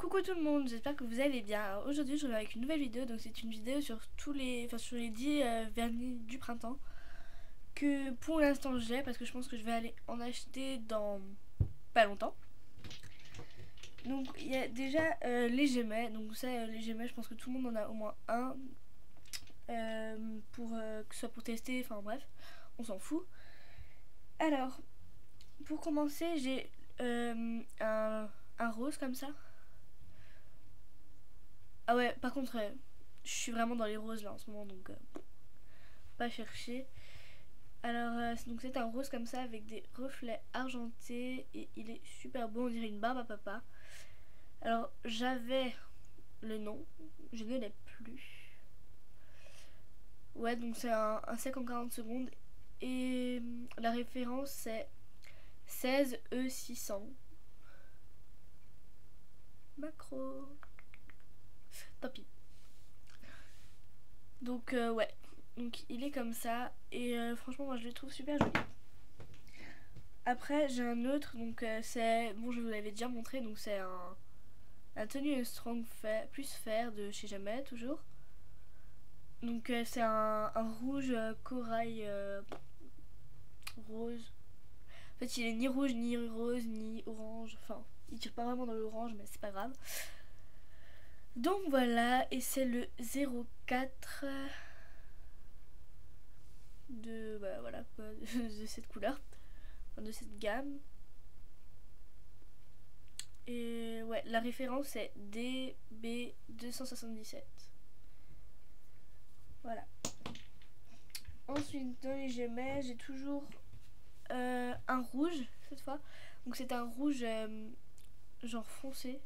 Coucou tout le monde, j'espère que vous allez bien. Alors aujourd'hui je reviens avec une nouvelle vidéo, donc c'est une vidéo sur sur les 10 vernis du printemps que pour l'instant j'ai, parce que je pense que je vais aller en acheter dans pas longtemps. Donc il y a déjà les gemets, donc ça les gemets je pense que tout le monde en a au moins un pour que ce soit pour tester, enfin bref, on s'en fout. Alors pour commencer j'ai un rose comme ça. Ah ouais, par contre, je suis vraiment dans les roses là en ce moment, donc pas chercher. Alors, donc c'est un rose comme ça avec des reflets argentés et il est super beau, on dirait une barbe à papa. Alors, j'avais le nom, je ne l'ai plus. Ouais, donc c'est un sec en 40 secondes et la référence c'est 16E600. Macro. Tant pis. Donc, ouais. Donc, il est comme ça et franchement, moi je le trouve super joli. Après, j'ai un autre, donc c'est. Bon, je vous l'avais déjà montré, donc c'est un Tony Strong plus fer de chez Jamais, toujours. Donc, c'est un rouge corail rose. En fait, il est ni rouge, ni rose, ni orange. Enfin, il tire pas vraiment dans l'orange, mais c'est pas grave. Donc voilà, et c'est le 04 de. Bah voilà, quoi, de cette couleur, enfin, de cette gamme. Et ouais, la référence c'est DB277. Voilà. Ensuite, dans les gemelles, j'ai toujours un rouge cette fois. Donc c'est un rouge genre foncé.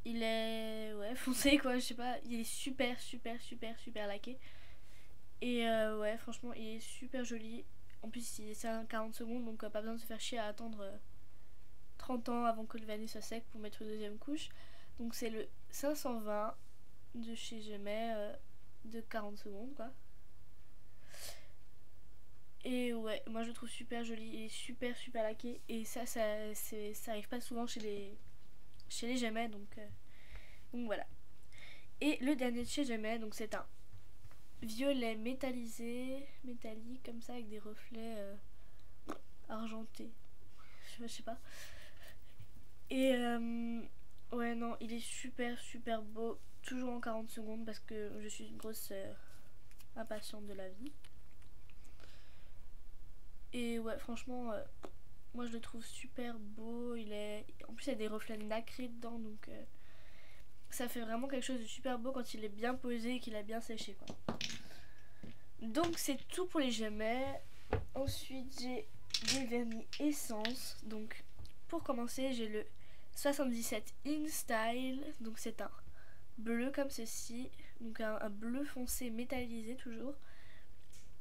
Il est ouais foncé quoi, je sais pas. Il est super laqué. Et ouais, franchement, il est super joli. En plus, c'est un 40 secondes, donc pas besoin de se faire chier à attendre 30 ans avant que le vernis soit sec pour mettre une deuxième couche. Donc c'est le 520 de chez Gemais de 40 secondes quoi. Et ouais, moi je le trouve super joli, il est super laqué et ça arrive pas souvent chez les Gemais donc voilà. Et le dernier de chez Gemais, donc c'est un violet métallique comme ça avec des reflets argentés. Je sais pas. Et ouais non, il est super beau, toujours en 40 secondes parce que je suis une grosse impatiente de la vie. Et ouais, franchement, moi je le trouve super beau. En plus, il y a des reflets nacrés dedans, donc ça fait vraiment quelque chose de super beau quand il est bien posé et qu'il a bien séché, quoi. Donc c'est tout pour les gemelles. Ensuite, j'ai des vernis essence. Donc pour commencer, j'ai le 77 In Style. Donc c'est un bleu comme ceci. Donc un bleu foncé métallisé toujours.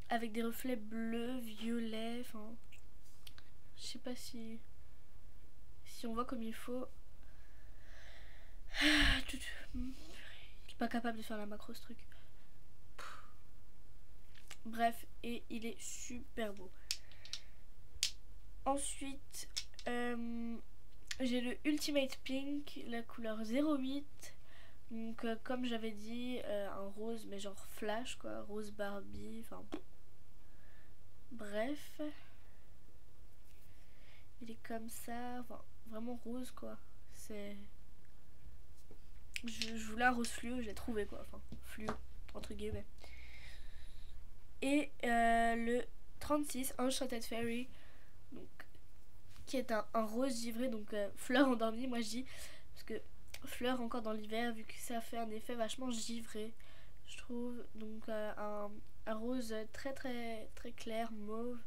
Avec des reflets bleus, violets, enfin. Je sais pas si on voit comme il faut. Je suis pas capable de faire la macro ce truc. Bref, et il est super beau. Ensuite, j'ai le Ultimate Pink, la couleur 08. Donc, comme j'avais dit, un rose, mais genre flash quoi, rose Barbie. Enfin, bref. Il est comme ça, enfin, vraiment rose quoi. C'est. Je voulais un rose fluo, je l'ai trouvé quoi. Enfin, fluo, entre guillemets. Et le 36 Enchanted Fairy, donc, qui est un rose givré, donc fleur endormie, moi je dis, parce que fleur encore dans l'hiver, vu que ça fait un effet vachement givré, je trouve. Donc un rose très clair, mauve,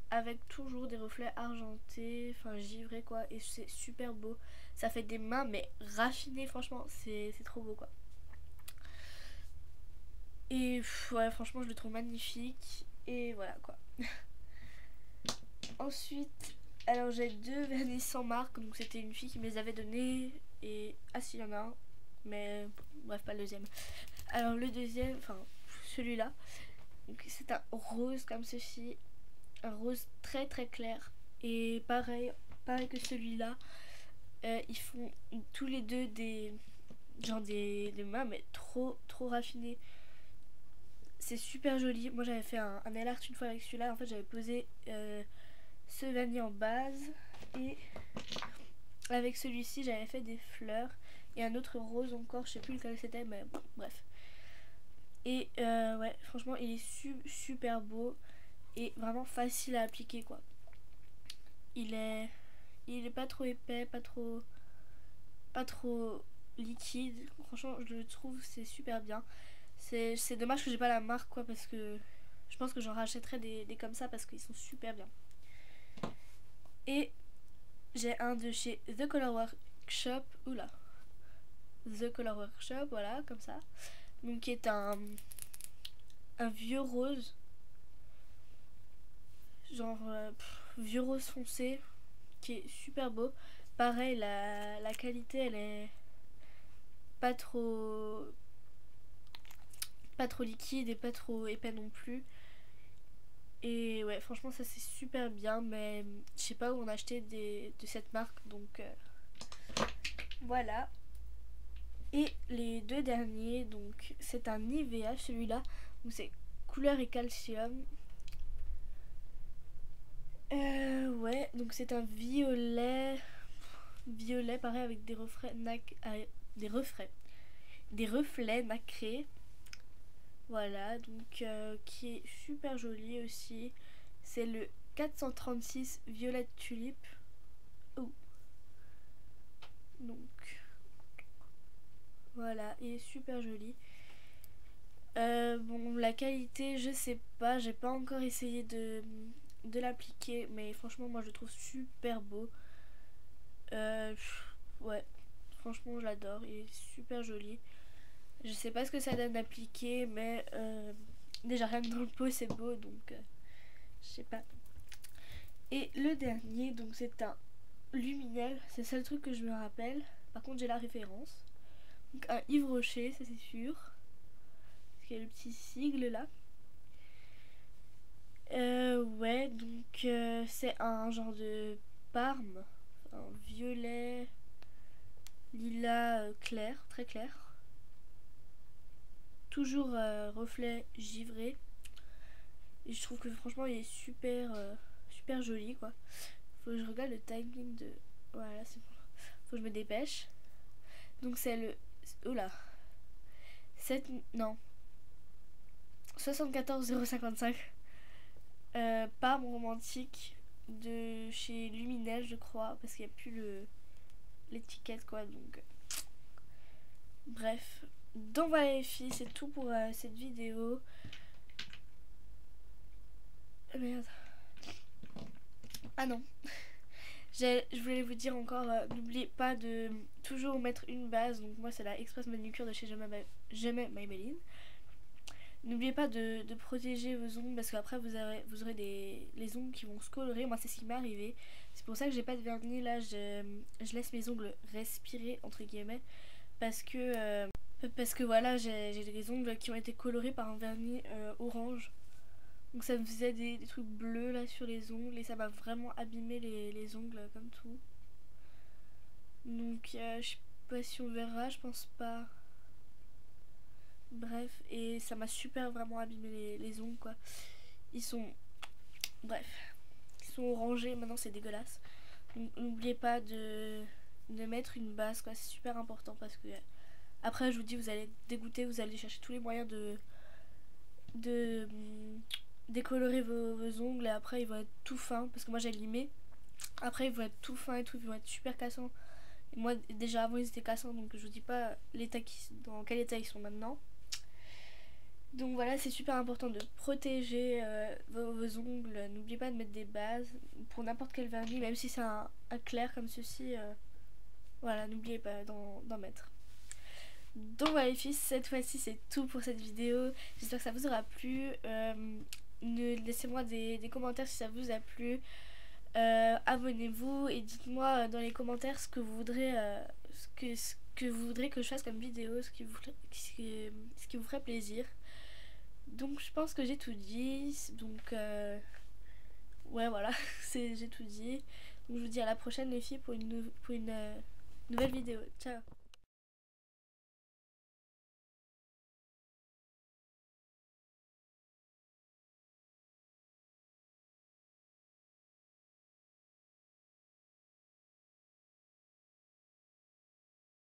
avec toujours des reflets argentés, enfin givré quoi, et c'est super beau. Ça fait des mains, mais raffinées, franchement, c'est trop beau quoi. Et ouais, franchement, je le trouve magnifique. Et voilà quoi. Ensuite, alors j'ai deux vernis sans marque. Donc c'était une fille qui me les avait donnés. Et ah si, il y en a un. Mais bref, pas le deuxième. Alors le deuxième, enfin celui-là. Donc c'est un rose comme ceci. Un rose très clair. Et pareil que celui-là. Ils font tous les deux des mains mais trop raffinées. C'est super joli. Moi j'avais fait un nail art une fois avec celui-là. En fait j'avais posé ce vernis en base et avec celui-ci j'avais fait des fleurs et un autre rose encore, je sais plus lequel c'était, mais bon, bref. Et ouais, franchement il est super beau et vraiment facile à appliquer quoi. Il est pas trop épais, pas trop liquide. Franchement je le trouve c'est super bien. C'est dommage que j'ai pas la marque quoi, parce que je pense que j'en rachèterai des comme ça parce qu'ils sont super bien. Et j'ai un de chez The Color Workshop. Oula. The Color Workshop, voilà, comme ça. Donc qui est un vieux rose. Genre vieux rose foncé. Qui est super beau. Pareil, la qualité elle est pas trop liquide et pas trop épais non plus. Et ouais, franchement ça c'est super bien, mais je sais pas où on a acheté de cette marque, donc voilà. Et les deux derniers, donc c'est un Nivea celui-là, donc c'est couleur et calcium. Ouais, donc c'est un violet pareil avec des des reflets nacrés. Voilà, donc qui est super joli aussi. C'est le 436 Violette Tulipe. Oh. Donc voilà, il est super joli. Bon, la qualité, je sais pas, j'ai pas encore essayé de l'appliquer, mais franchement, moi je le trouve super beau. Ouais, franchement, je l'adore, il est super joli. Je sais pas ce que ça donne d'appliquer, mais déjà rien que dans le pot, c'est beau, donc je sais pas. Et le dernier, donc c'est un Luminel, c'est le seul truc que je me rappelle. Par contre, j'ai la référence. Donc un Yves Rocher, ça c'est sûr. Parce qu'il y a le petit sigle là. Ouais, donc c'est un genre de parme, un violet, lilas clair, très clair. Toujours reflet givré. Et je trouve que franchement il est super joli quoi. Faut que je regarde le timing de... Voilà, c'est bon. Faut que je me dépêche. Donc c'est le... Oula. 7... Non. 74,055. Parme romantique de chez Luminel je crois. Parce qu'il n'y a plus l'étiquette quoi. Donc... Bref. Donc voilà les filles, c'est tout pour cette vidéo. Merde. Ah non. Je voulais vous dire encore, n'oubliez pas de toujours mettre une base. Donc moi c'est la Express Manucure de chez Jamais Maybelline. N'oubliez pas de protéger vos ongles parce qu'après vous aurez les ongles qui vont se colorer. Moi c'est ce qui m'est arrivé. C'est pour ça que j'ai pas de vernis là. Je laisse mes ongles respirer entre guillemets parce que voilà j'ai des ongles qui ont été colorés par un vernis orange. Donc ça me faisait des trucs bleus là sur les ongles et ça m'a vraiment abîmé les ongles comme tout. Donc je sais pas si on verra, je pense pas. Bref, et ça m'a super vraiment abîmé les ongles quoi. Ils sont... Bref. Ils sont orangés, maintenant c'est dégueulasse. Donc n'oubliez pas de mettre une base quoi, c'est super important parce que... Après je vous dis, vous allez être dégoûté, vous allez chercher tous les moyens de décolorer vos ongles et après ils vont être tout fins parce que moi j'ai limé. Après ils vont être tout fins et tout, ils vont être super cassants. Et moi déjà avant ils étaient cassants donc je vous dis pas dans quel état ils sont maintenant. Donc voilà, c'est super important de protéger vos ongles. N'oubliez pas de mettre des bases pour n'importe quel vernis, même si c'est un clair comme ceci. Voilà, n'oubliez pas d'en mettre. Donc voilà les filles, cette fois-ci c'est tout pour cette vidéo. J'espère que ça vous aura plu. Laissez-moi des commentaires si ça vous a plu. Abonnez-vous et dites-moi dans les commentaires ce que vous voudrez que vous voudrez que je fasse comme vidéo, ce qui vous ferait plaisir. Donc je pense que j'ai tout dit. Donc ouais voilà, j'ai tout dit. Donc je vous dis à la prochaine les filles pour une nouvelle vidéo. Ciao.